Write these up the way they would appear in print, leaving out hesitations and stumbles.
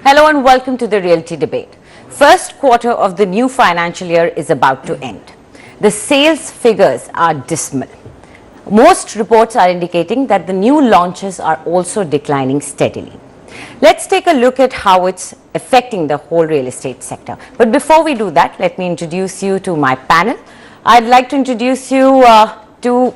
Hello and welcome to the Realty Debate. First quarter of the new financial year is about to end. The sales figures are dismal. Most reports are indicating that the new launches are also declining steadily. Let's take a look at how it's affecting the whole real estate sector. But before we do that, let me introduce you to my panel. I'd like to introduce you to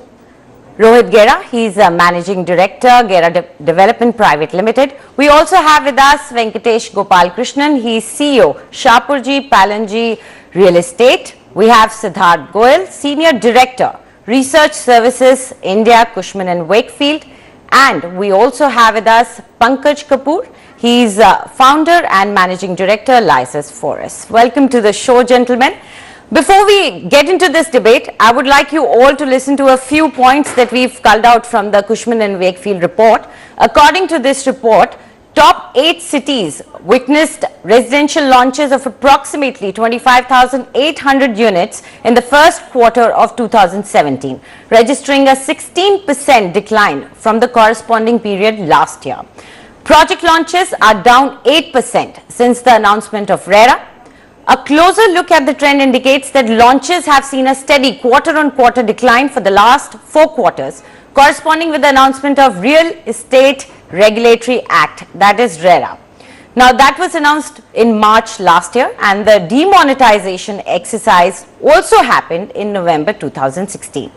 Rohit Gera. He's a Managing Director, Gera Development Private Limited. We also have with us Venkatesh Gopal Krishnan. He's CEO, Shapurji Palanji Real Estate. We have Siddharth Goyal, Senior Director, Research Services, India, Cushman and Wakefield. And we also have with us Pankaj Kapoor. He's Founder and Managing Director, Lysis Forest. Welcome to the show, gentlemen. Before we get into this debate, I would like you all to listen to a few points that we've culled out from the Cushman and Wakefield report. According to this report, top 8 cities witnessed residential launches of approximately 25,800 units in the first quarter of 2017, registering a 16% decline from the corresponding period last year. Project launches are down 8% since the announcement of RERA. A closer look at the trend indicates that launches have seen a steady quarter-on-quarter decline for the last 4 quarters, corresponding with the announcement of Real Estate Regulatory Act, that is RERA. Now, that was announced in March last year, and the demonetization exercise also happened in November 2016.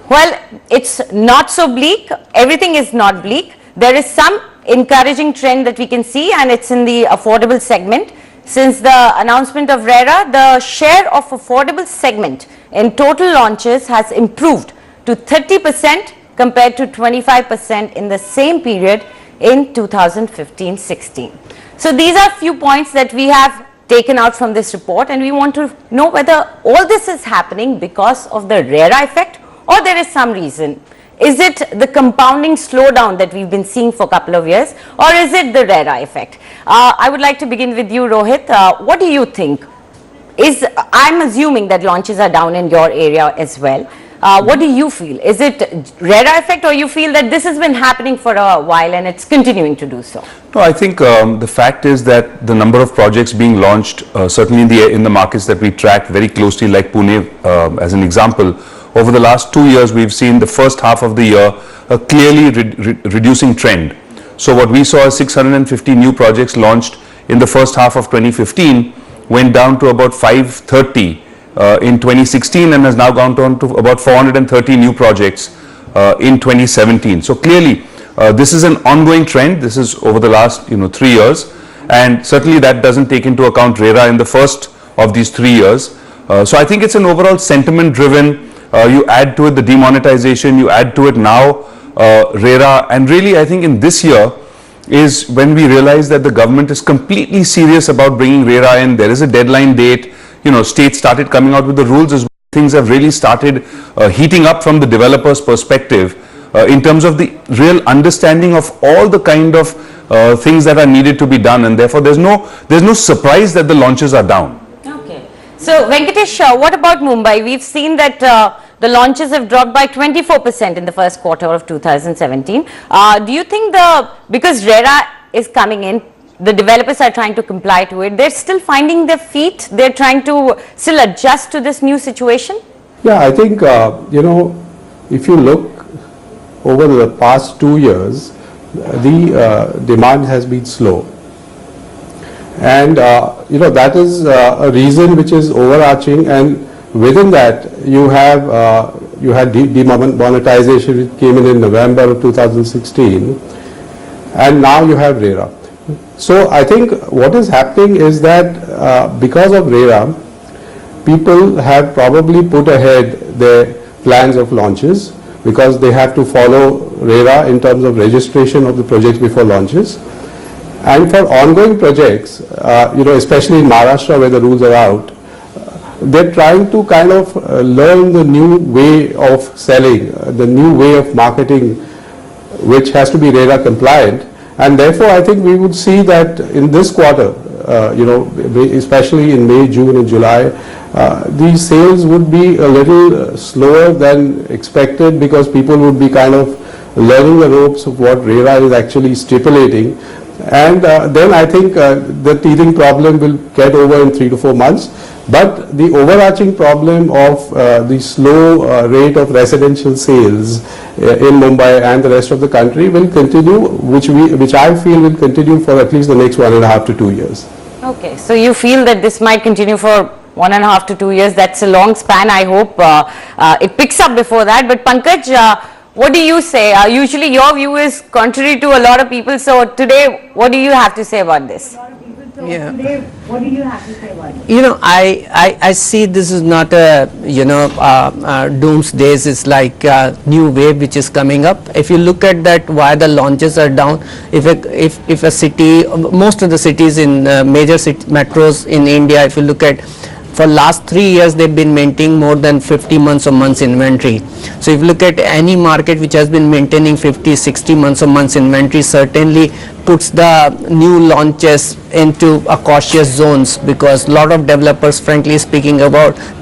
Well, it's not so bleak. Everything is not bleak. There is some encouraging trend that we can see, and it's in the affordable segment. Since the announcement of RERA, the share of affordable segment in total launches has improved to 30% compared to 25% in the same period in 2015-16. So these are few points that we have taken out from this report, and we want to know whether all this is happening because of the RERA effect or there is some reason. Is it the compounding slowdown that we've been seeing for a couple of years, or is it the RERA effect? I would like to begin with you, Rohit. What do you think? I'm assuming that launches are down in your area as well. What do you feel? Is it RERA effect, or you feel that this has been happening for a while and it's continuing to do so? No, I think the fact is that the number of projects being launched, certainly in the markets that we track very closely, like Pune as an example, over the last 2 years, we've seen the first half of the year a clearly reducing trend. So what we saw as 650 new projects launched in the first half of 2015 went down to about 530 in 2016 and has now gone down to about 430 new projects in 2017. So clearly, this is an ongoing trend. This is over the last 3 years, and certainly that doesn't take into account RERA in the first of these 3 years. So I think it's an overall sentiment-driven. You add to it the demonetization, you add to it now RERA, and really I think in this year is when we realize that the government is completely serious about bringing RERA in. There is a deadline date. States started coming out with the rules as well. Things have really started heating up from the developer's perspective in terms of the real understanding of all the kind of things that are needed to be done, and therefore there's no surprise that the launches are down. So, Venkatesh, what about Mumbai? We've seen that the launches have dropped by 24% in the first quarter of 2017. Do you think because RERA is coming in, the developers are trying to comply to it, they're still finding their feet, they're trying to still adjust to this new situation? Yeah, I think, if you look over the past 2 years, the demand has been slow. And that is a reason which is overarching, and within that you had demonetization which came in November of 2016, and now you have RERA. So I think what is happening is that because of RERA, people have probably put ahead their plans of launches because they have to follow RERA in terms of registration of the projects before launches. And for ongoing projects, especially in Maharashtra where the rules are out, they're trying to kind of learn the new way of selling, the new way of marketing, which has to be RERA compliant. And therefore, I think we would see that in this quarter, especially in May, June and July, these sales would be a little slower than expected because people would be kind of learning the ropes of what RERA is actually stipulating. and then I think the teething problem will get over in 3 to 4 months. But the overarching problem of the slow rate of residential sales in Mumbai and the rest of the country will continue, which I feel will continue for at least the next 1.5 to 2 years. Okay, so you feel that this might continue for 1.5 to 2 years. That's a long span. I hope it picks up before that. But Pankaj, what do you say? Usually your view is contrary to a lot of people. So today, what do you have to say about this? Yeah. Today, what do you have to say about it? You know, I see this is not a, doomsdays. It's like a new wave which is coming up. If you look at that, why the launches are down, if a city, most of the cities in major metros in India, if you look at, for last 3 years they've been maintaining more than 50 months of months inventory. So if you look at any market which has been maintaining 50-60 months of months inventory, certainly puts the new launches into a cautious zones, because a lot of developers, frankly speaking,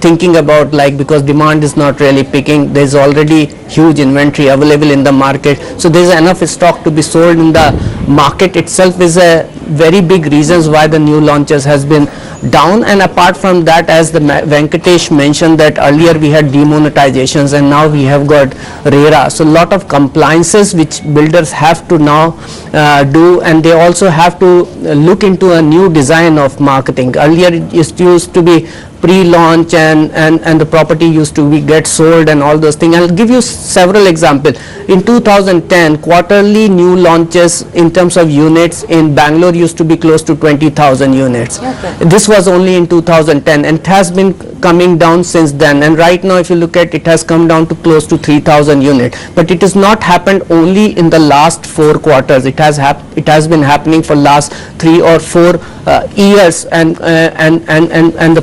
thinking about like, because demand is not really picking, there's already huge inventory available in the market, so there's enough stock to be sold in the market itself is a very big reasons why the new launches has been down. And apart from that, as the Venkatesh mentioned, that earlier we had demonetizations and now we have got RERA, so a lot of compliances which builders have to now do, and they also have to look into a new design of marketing. Earlier it used to be pre-launch and the property used to be get sold and all those things. I'll give you several examples. In 2010, quarterly new launches in terms of units in Bangalore used to be close to 20,000 units. Okay. This was only in 2010 and it has been coming down since then, and right now if you look at it has come down to close to 3,000 units. But it has not happened only in the last 4 quarters. It has been happening for last 3 or 4 years, and the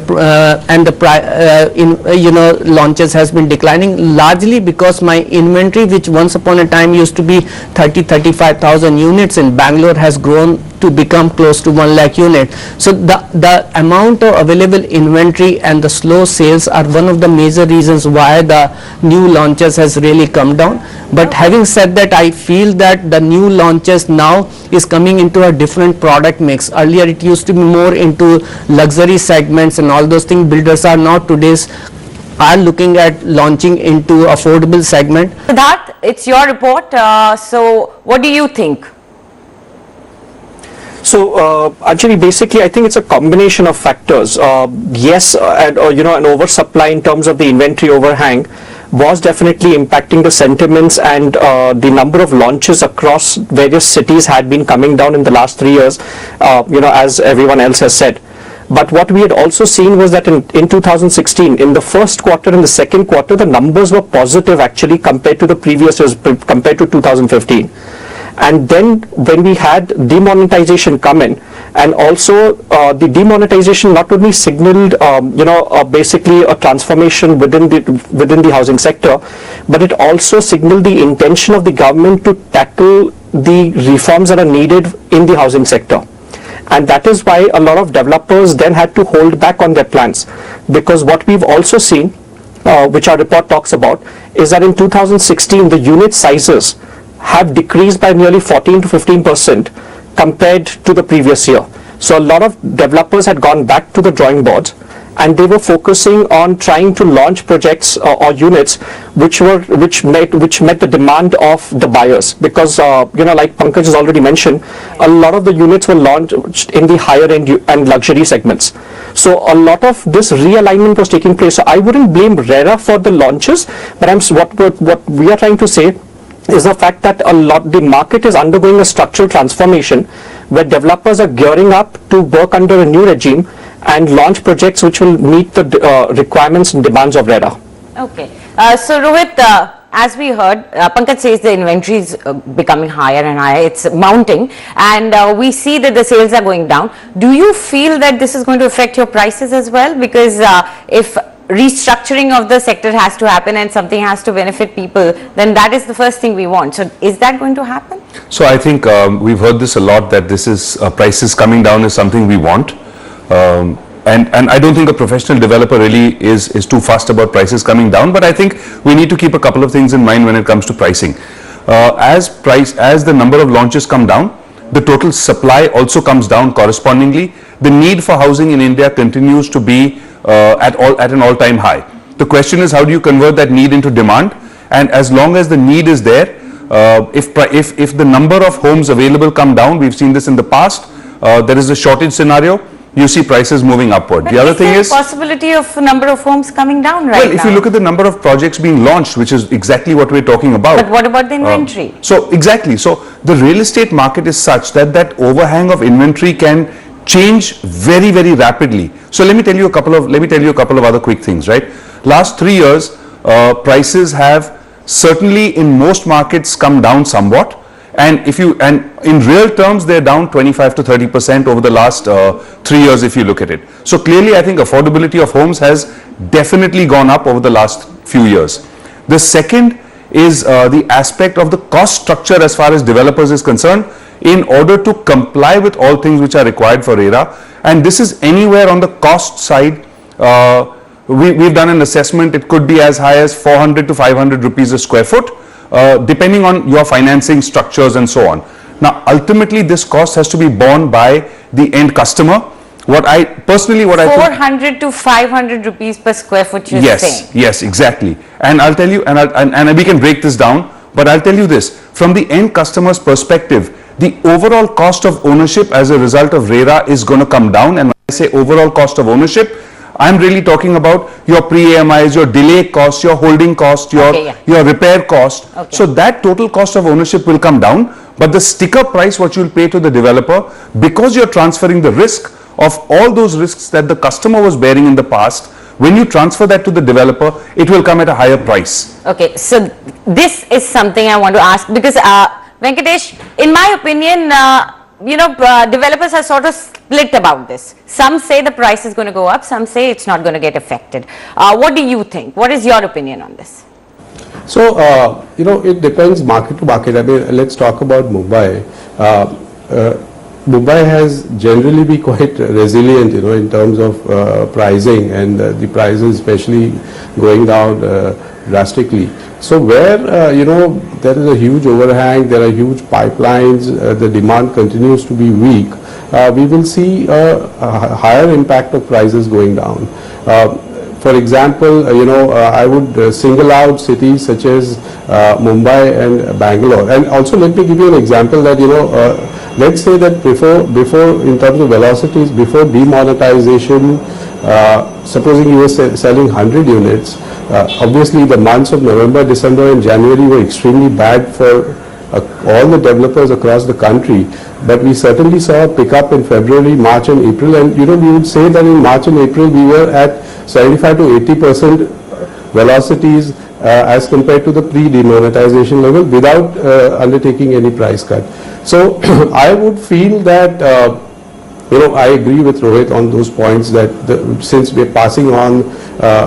launches has been declining, largely because my inventory, which once upon a time used to be 35,000 units in Bangalore, has grown to become close to 1 lakh units. So the amount of available inventory and the slow sales are one of the major reasons why the new launches has really come down. But having said that, I feel that the new launches now is coming into a different product mix. Earlier it used to be more into luxury segments and all those things. Builders are now are looking at launching into affordable segment. Siddharth, it's your report. So what do you think? So actually, basically, I think it's a combination of factors. Yes, an oversupply in terms of the inventory overhang was definitely impacting the sentiments, and the number of launches across various cities had been coming down in the last 3 years, as everyone else has said. But what we had also seen was that in 2016, in the first quarter and the second quarter, the numbers were positive actually compared to the previous years, compared to 2015. And then when we had demonetization come in, and also the demonetization not only signaled basically a transformation within the housing sector, but it also signaled the intention of the government to tackle the reforms that are needed in the housing sector. And that is why a lot of developers then had to hold back on their plans, because what we've also seen, which our report talks about, is that in 2016 the unit sizes have decreased by nearly 14 to 15% compared to the previous year. So a lot of developers had gone back to the drawing board, and they were focusing on trying to launch projects or units which met the demand of the buyers, because like Pankaj has already mentioned, a lot of the units were launched in the higher end and luxury segments. So a lot of this realignment was taking place. So I wouldn't blame RERA for the launches, but what we are trying to say is the fact that the market is undergoing a structural transformation, where developers are gearing up to work under a new regime and launch projects which will meet the requirements and demands of RERA. Okay. So Rohit, as we heard, Pankaj says the inventory is becoming higher and higher. It's mounting, and we see that the sales are going down. Do you feel that this is going to affect your prices as well? Because if restructuring of the sector has to happen and something has to benefit people, then that is the first thing we want. So is that going to happen? So I think we've heard this a lot, that this is prices coming down is something we want. And I don't think a professional developer really is too fussed about prices coming down, but I think we need to keep a couple of things in mind when it comes to pricing. As the number of launches come down, the total supply also comes down correspondingly. The need for housing in India continues to be at an all-time high. The question is, how do you convert that need into demand? And as long as the need is there, if the number of homes available come down, we've seen this in the past, there is a shortage scenario, you see prices moving upward. But the other thing is possibility of number of homes coming down right now. Well, if you look at the number of projects being launched, which is exactly what we're talking about. But what about the inventory? So exactly. So the real estate market is such that that overhang of inventory can change very, very rapidly. So let me tell you a couple of other quick things, right? Last 3 years, prices have certainly in most markets come down somewhat. And in real terms, they're down 25 to 30% over the last 3 years if you look at it. So clearly, I think affordability of homes has definitely gone up over the last few years. The second is the aspect of the cost structure as far as developers is concerned in order to comply with all things which are required for RERA. And this is anywhere on the cost side. We've done an assessment. It could be as high as 400 to 500 rupees a square foot. Depending on your financing structures and so on. Now, ultimately, this cost has to be borne by the end customer. What I think 400 to 500 rupees per square foot, you're saying? Yes, exactly. And I'll tell you, and we can break this down, but I'll tell you this, from the end customer's perspective, the overall cost of ownership as a result of RERA is going to come down. And when I say overall cost of ownership, I'm really talking about your pre-AMIs, your delay costs, your holding cost, your repair cost. Okay. So that total cost of ownership will come down, but the sticker price what you'll pay to the developer, because you're transferring the risk of all those risks that the customer was bearing in the past, when you transfer that to the developer, it will come at a higher price. Okay, so this is something I want to ask because Venkatesh, in my opinion, developers are sort of split about this. Some say the price is going to go up, some say it's not going to get affected. What do you think? What is your opinion on this? So, it depends market to market. I mean, let's talk about Mumbai. Mumbai has generally been quite resilient, in terms of pricing, and the prices especially going down drastically. So where, there is a huge overhang, there are huge pipelines, the demand continues to be weak, we will see a higher impact of prices going down. For example, I would single out cities such as Mumbai and Bangalore. And also let me give you an example that, let's say that before in terms of velocities, before demonetization, supposing you were selling 100 units, obviously the months of November, December and January were extremely bad for all the developers across the country, but we certainly saw a pickup in February, March and April, and we would say that in March and April we were at 75 to 80% velocities as compared to the pre-demonetization level without undertaking any price cut. So I would feel that I agree with Rohit on those points that since we're passing on,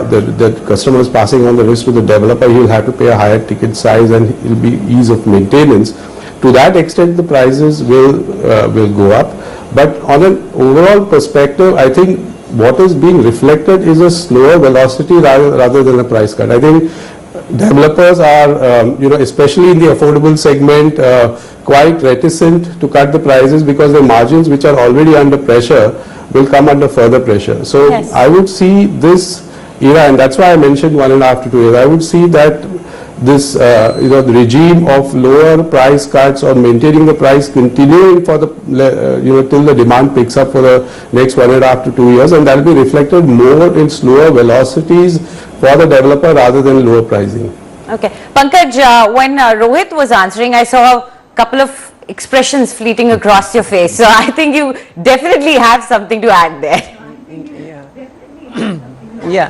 the customer is passing on the risk to the developer, he'll have to pay a higher ticket size and it'll be ease of maintenance. To that extent, the prices will go up. But on an overall perspective, I think what is being reflected is a slower velocity rather than a price cut. I think developers are, especially in the affordable segment, quite reticent to cut the prices because the margins which are already under pressure will come under further pressure. So yes. I would see this era, and that's why I mentioned 1.5 to 2 years. I would see that this, the regime of lower price cuts or maintaining the price continuing for the, till the demand picks up for the next 1.5 to 2 years, and that will be reflected more in slower velocities for the developer rather than lower pricing. Okay. Pankaj, when Rohit was answering, I saw a couple of expressions fleeting across your face. So I think you definitely have something to add there. Yeah,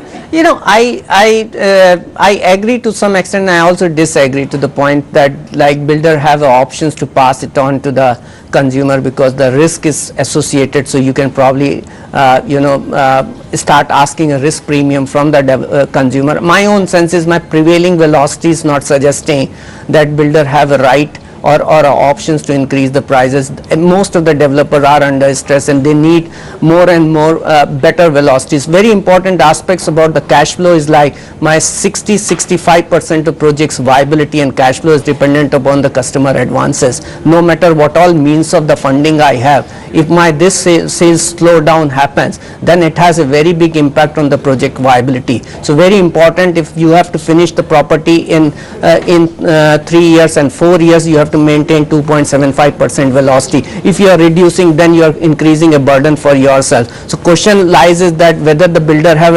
I agree to some extent. I also disagree to the point that like builder have options to pass it on to the consumer because the risk is associated. So you can probably start asking a risk premium from the consumer. My own sense is my prevailing velocity is not suggesting that builder have a right or options to increase the prices. And most of the developers are under stress and they need more and more better velocities. Very important aspects about the cash flow is like my 60-65% of projects viability and cash flow is dependent upon the customer advances. No matter what all means of the funding I have, if my this sales slowdown happens, then it has a very big impact on the project viability. So very important, if you have to finish the property in 3 years and 4 years, you have to maintain 2.75% velocity. If you are reducing, then you are increasing a burden for yourself. So question lies is that whether the builder have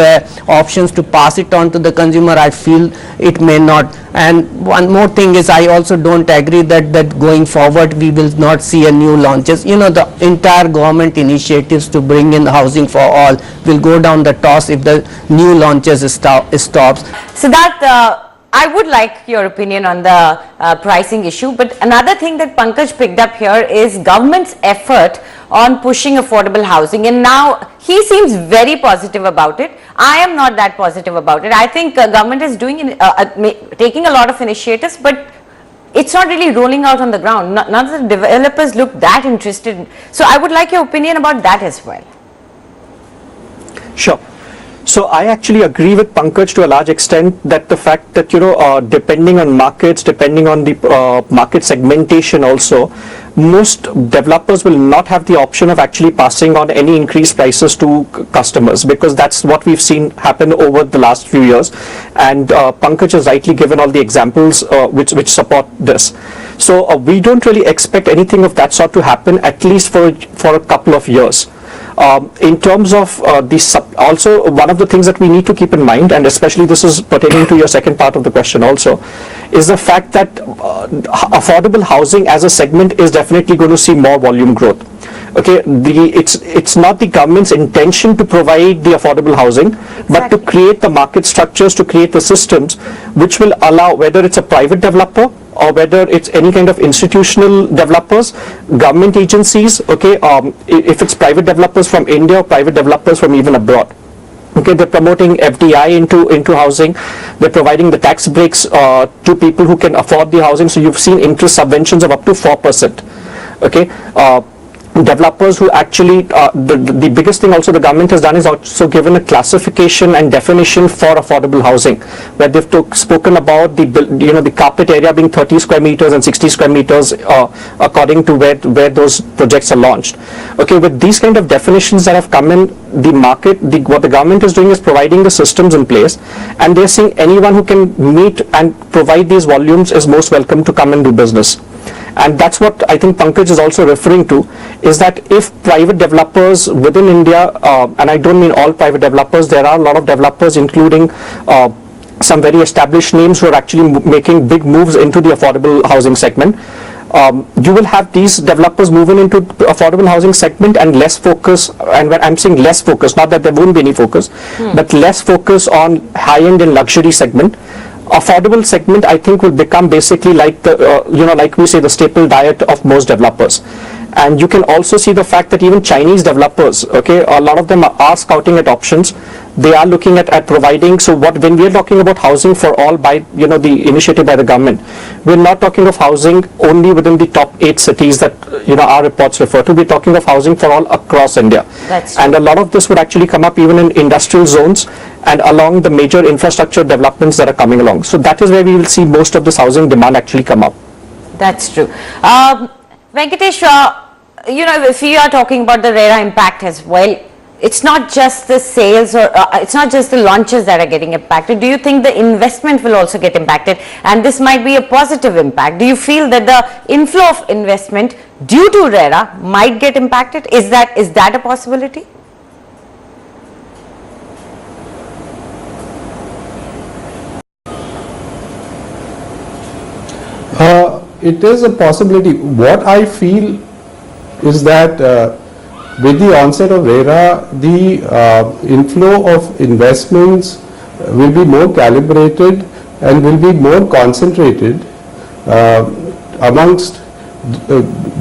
options to pass it on to the consumer. I feel it may not. And one more thing is, I also don't agree that going forward we will not see a new launches. You know, the entire government initiatives to bring in housing for all will go down the toss if the new launches stops. Siddharth, I would like your opinion on the pricing issue, but another thing that Pankaj picked up here is government's effort on pushing affordable housing, and now he seems very positive about it. I am not that positive about it. I think government is doing taking a lot of initiatives, but it's not really rolling out on the ground. None of the developers look that interested. So I would like your opinion about that as well. Sure. So I actually agree with Pankaj to a large extent that the fact that, depending on markets, depending on the market segmentation also, most developers will not have the option of actually passing on any increased prices to customers, because that's what we've seen happen over the last few years. And Pankaj has rightly given all the examples which support this. So we don't really expect anything of that sort to happen, at least for a couple of years. In terms of also one of the things that we need to keep in mind, and especially this is pertaining to your second part of the question also, is the fact that affordable housing as a segment is definitely going to see more volume growth. Okay, it's not the government's intention to provide the affordable housing, but to create the market structures, to create the systems which will allow, whether it's a private developer or whether it's any kind of institutional developers, government agencies, okay, if it's private developers from India or private developers from even abroad. Okay, they're promoting FDI into housing. They're providing the tax breaks to people who can afford the housing. So you've seen interest subventions of up to 4%. Okay. Developers who actually, the biggest thing also the government has done is also given a classification and definition for affordable housing, where they've spoken about the carpet area being 30 square meters and 60 square meters according to where those projects are launched. Okay, with these kind of definitions that have come in the market, what the government is doing is providing the systems in place, and they're saying anyone who can meet and provide these volumes is most welcome to come and do business. And that's what I think Pankaj is also referring to, is that if private developers within India, and I don't mean all private developers, there are a lot of developers including some very established names who are actually making big moves into the affordable housing segment. You will have these developers moving into affordable housing segment and less focus, and when I'm saying less focus, not that there won't be any focus, but less focus on high-end and luxury segment. Affordable segment, I think, will become basically like the, like we say, the staple diet of most developers. And you can also see the fact that even Chinese developers, okay, a lot of them are scouting at options. They are looking at providing. So when we are talking about housing for all by, the initiative by the government, we're not talking of housing only within the top 8 cities that, our reports refer to. We're talking of housing for all across India. And a lot of this would actually come up even in industrial zones and along the major infrastructure developments that are coming along. So that is where we will see most of this housing demand actually come up. That's true. Venkatesh, if we are talking about the RERA impact as well, it's not just the sales or it's not just the launches that are getting impacted. Do you think the investment will also get impacted, and this might be a positive impact? Do you feel that the inflow of investment due to RERA might get impacted? Is that a possibility? It is a possibility. What I feel is that with the onset of RERA, the inflow of investments will be more calibrated and will be more concentrated amongst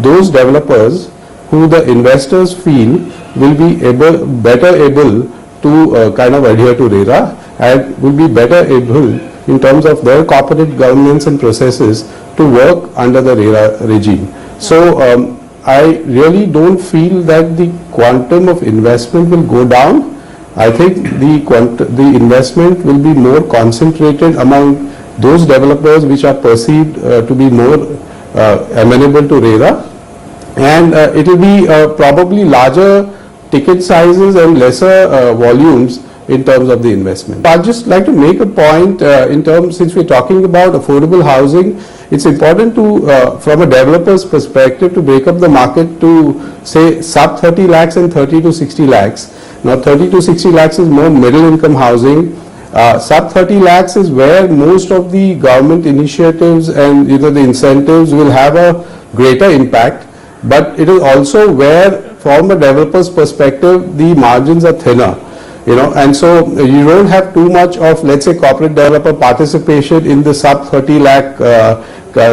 those developers who the investors feel will be better able to kind of adhere to RERA and will be better able in terms of their corporate governance and processes to work under the RERA regime. So I really don't feel that the quantum of investment will go down. I think the investment will be more concentrated among those developers which are perceived to be more amenable to RERA, and it will be probably larger ticket sizes and lesser volumes in terms of the investment. I'd just like to make a point since we're talking about affordable housing, it's important to, from a developer's perspective, to break up the market to say sub 30 lakhs and 30 to 60 lakhs. Now 30 to 60 lakhs is more middle income housing. Sub 30 lakhs is where most of the government initiatives and the incentives will have a greater impact, but it is also where from a developer's perspective the margins are thinner. And so you don't have too much of, let's say, corporate developer participation in the sub 30 lakh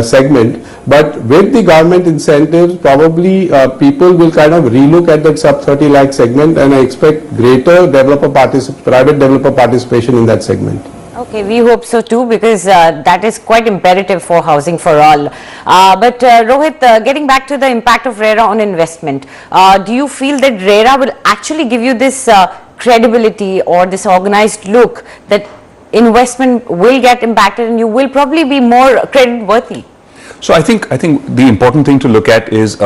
segment, but with the government incentives probably people will kind of relook at that sub 30 lakh segment, and I expect greater private developer participation in that segment. Okay, we hope so too, because that is quite imperative for housing for all. But Rohit, getting back to the impact of RERA on investment, do you feel that RERA will actually give you this credibility or this organized look that investment will get impacted and you will probably be more credit worthy? So I think the important thing to look at is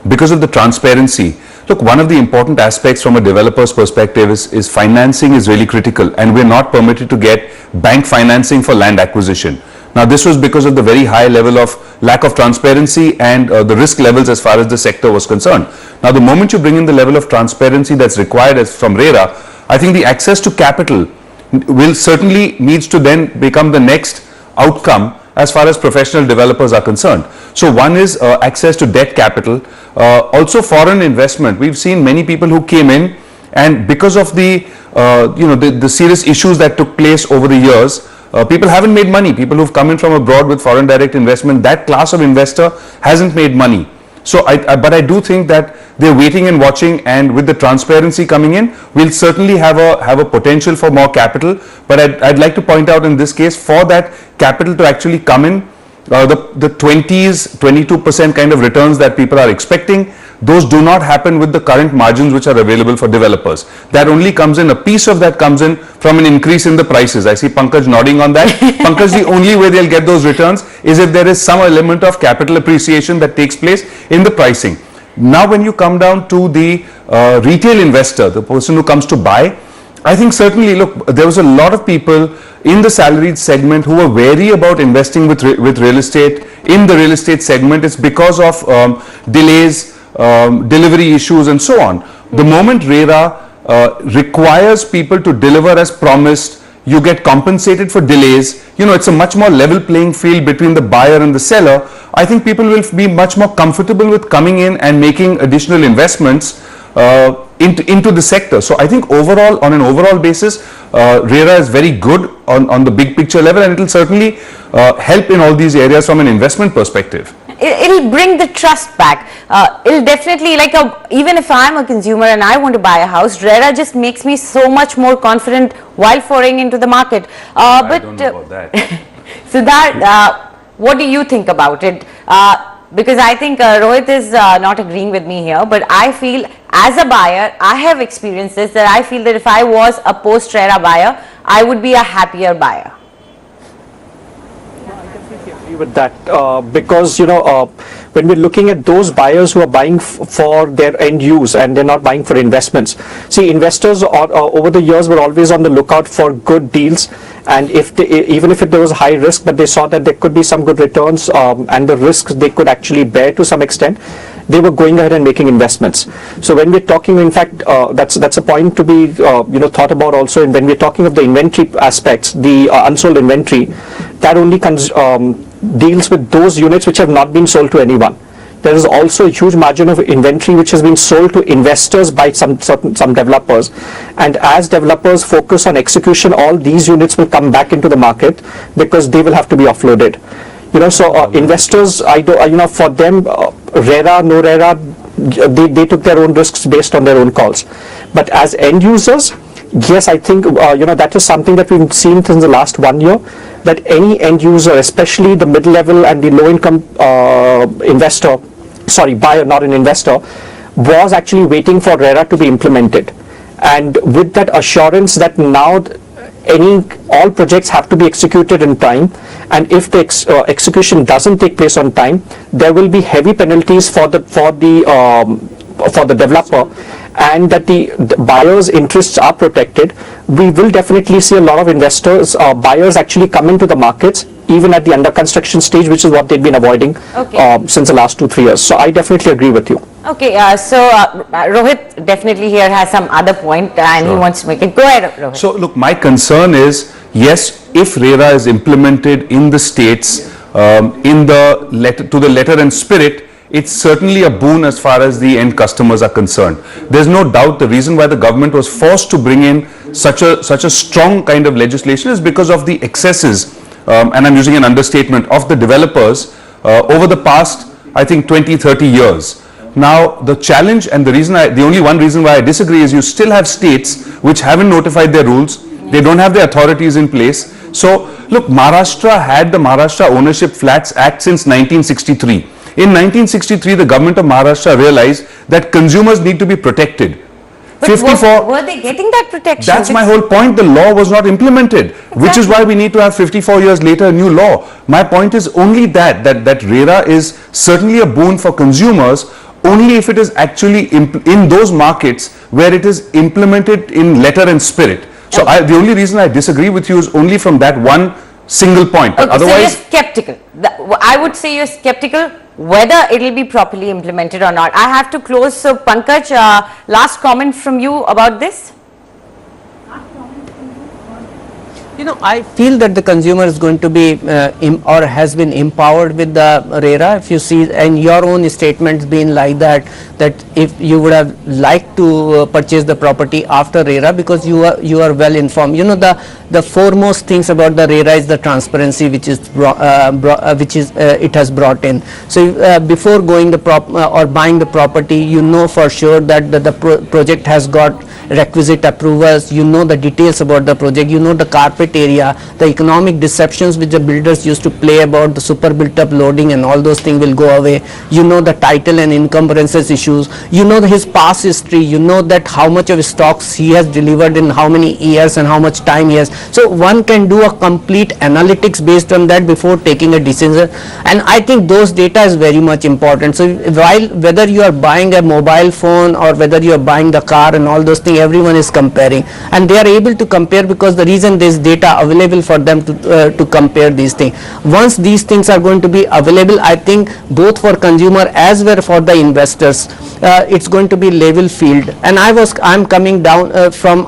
because of the transparency. Look, one of the important aspects from a developer's perspective is financing is really critical, and we're not permitted to get bank financing for land acquisition. Now this was because of the very high level of lack of transparency and the risk levels as far as the sector was concerned. Now the moment you bring in the level of transparency that's required from RERA, I think the access to capital will certainly needs to then become the next outcome as far as professional developers are concerned. So one is access to debt capital, also foreign investment. We've seen many people who came in, and because of the the serious issues that took place over the years, people haven't made money. People who've come in from abroad with foreign direct investment, that class of investor hasn't made money. So but I do think that they're waiting and watching, and with the transparency coming in, we'll certainly have a potential for more capital. But I'd like to point out in this case, for that capital to actually come in, the 20s, 22% kind of returns that people are expecting, those do not happen with the current margins which are available for developers. That only comes in, a piece of that comes in from an increase in the prices. I see Pankaj nodding on that. Pankaj, the only way they'll get those returns is if there is some element of capital appreciation that takes place in the pricing. Now when you come down to the retail investor, the person who comes to buy, I think certainly, look, there was a lot of people in the salaried segment who were wary about investing with real estate, in the real estate segment. It's because of delays, delivery issues and so on. The moment RERA requires people to deliver as promised, you get compensated for delays, it's a much more level playing field between the buyer and the seller. I think people will be much more comfortable with coming in and making additional investments into the sector. So I think overall, on an overall basis, RERA is very good on the big picture level, and it will certainly help in all these areas from an investment perspective. It'll bring the trust back. It'll definitely, even if I'm a consumer and I want to buy a house, RERA just makes me so much more confident while foraying into the market. I don't know about that. Siddharth, what do you think about it? Because I think Rohit is not agreeing with me here, but I feel as a buyer, I have experienced this, that I feel that if I was a post-RERA buyer, I would be a happier buyer. With that, because when we're looking at those buyers who are buying for their end use and they're not buying for investments, see, investors over the years were always on the lookout for good deals, and even if there was high risk, but they saw that there could be some good returns and the risks they could actually bear to some extent, they were going ahead and making investments. So when we're talking, in fact, that's a point to be thought about also. And when we're talking of the inventory aspects, the unsold inventory, that only deals with those units which have not been sold to anyone. There is also a huge margin of inventory which has been sold to investors by some developers, and as developers focus on execution, all these units will come back into the market because they will have to be offloaded. So investors, for them, RERA, no RERA, they took their own risks based on their own calls. But as end users, yes, I think that is something that we've seen since the last 1 year, that any end user, especially the mid-level and the low-income buyer, not an investor, was actually waiting for RERA to be implemented. And with that assurance that now all projects have to be executed in time, and if the execution doesn't take place on time, there will be heavy penalties for the developer, and that the buyers' interests are protected, we will definitely see a lot of investors, buyers actually come into the markets even at the under construction stage, which is what they've been avoiding since the last 2-3 years. So I definitely agree with you. Okay, Rohit definitely here has some other point and he wants to make it. Go ahead, Rohit. So look, my concern is, yes, if RERA is implemented in the states to the letter and spirit, it's certainly a boon as far as the end customers are concerned. There's no doubt the reason why the government was forced to bring in such a strong kind of legislation is because of the excesses, and I'm using an understatement, of the developers over the past, I think, 20-30 years. Now, the challenge and the only one reason why I disagree is you still have states which haven't notified their rules. They don't have the authorities in place. So, look, Maharashtra had the Maharashtra Ownership Flats Act since 1963. In 1963, the government of Maharashtra realized that consumers need to be protected. But were they getting that protection? That's my whole point. The law was not implemented, which is why we need to have 54 years later a new law. My point is only that RERA is certainly a boon for consumers only if it is actually in those markets where it is implemented in letter and spirit. So the only reason I disagree with you is only from that one single point. Okay, otherwise, so you're skeptical. I would say you're skeptical whether it will be properly implemented or not. I have to close. So Pankaj, last comment from you about this? I feel that the consumer is going to be or has been empowered with the RERA. If you see, and your own statements being like that if you would have liked to purchase the property after RERA because you are well informed. The foremost things about the RERA is the transparency which it has brought in. So before going or buying the property, for sure that the project has got requisite approvals, the details about the project, the carpet area, the economic deceptions which the builders used to play about the super built up loading and all those things will go away. The title and encumbrances issues, his past history, that how much of stocks he has delivered in how many years and how much time he has. So one can do a complete analytics based on that before taking a decision, and I think those data is very much important. So whether you are buying a mobile phone or whether you are buying the car and all those things, everyone is comparing, and they are able to compare because the reason there is data available for them to compare these things. Once these things are going to be available, I think both for consumer as well for the investors, it's going to be level field. And I'm coming down from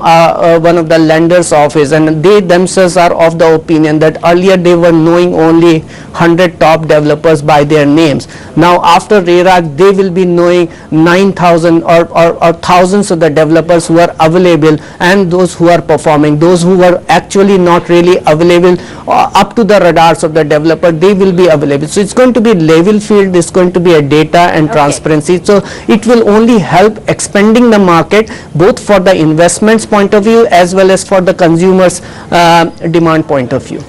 one of the lenders office, and they themselves are of the opinion that earlier they were knowing only 100 top developers by their names. Now after RERA they will be knowing 9,000 or thousands of the developers who are available and those who are performing. Those who are actually not really available up to the radars of the developer, they will be available. So it's going to be level field, it's going to be a data and transparency. So it will only help expanding the market both for the investments point of view as well as for the consumers demand point of view.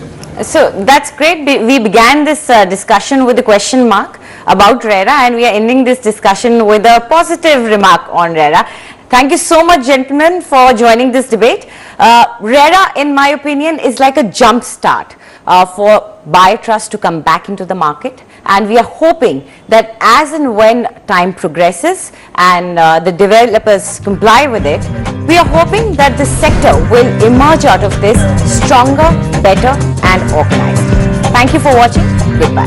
So that's great. We began this discussion with a question mark about RERA, and we are ending this discussion with a positive remark on RERA. Thank you so much, gentlemen, for joining this debate. RERA, in my opinion, is like a jump start for buyer trust to come back into the market, and we are hoping that as and when time progresses and the developers comply with it, we are hoping that the sector will emerge out of this stronger, better and organized. Thank you for watching. Goodbye.